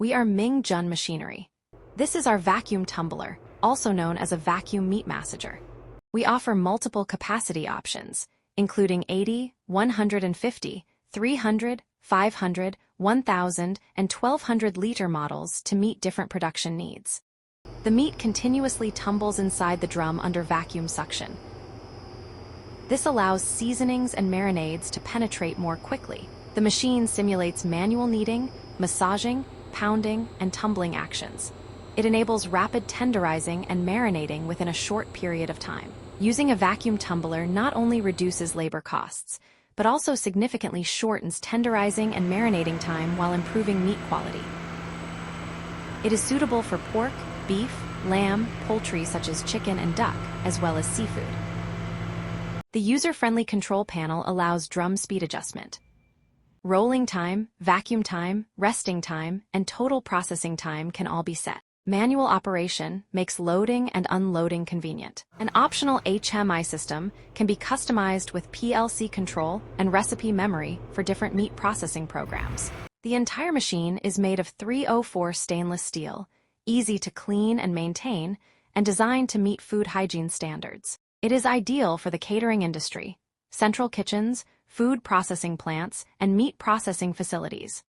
We are Ming Chun machinery. This is our vacuum tumbler, also known as a vacuum meat massager. We offer multiple capacity options, including 80, 150, 300, 500, 1000, and 1200-liter models to meet different production needs. The meat continuously tumbles inside the drum under vacuum suction. This allows seasonings and marinades to penetrate more quickly. The machine simulates manual kneading, massaging, pounding, and tumbling actions. It enables rapid tenderizing and marinating within a short period of time. Using a vacuum tumbler not only reduces labor costs, but also significantly shortens tenderizing and marinating time while improving meat quality. It is suitable for pork, beef, lamb, poultry such as chicken and duck, as well as seafood. The user-friendly control panel allows drum speed adjustment. Rolling time, vacuum time, resting time, and total processing time can all be set. Manual operation makes loading and unloading convenient. An optional HMI system can be customized with PLC control and recipe memory for different meat processing programs. The entire machine is made of 304 stainless steel, easy to clean and maintain, and designed to meet food hygiene standards. It is ideal for the catering industry, central kitchens, food processing plants, and meat processing facilities.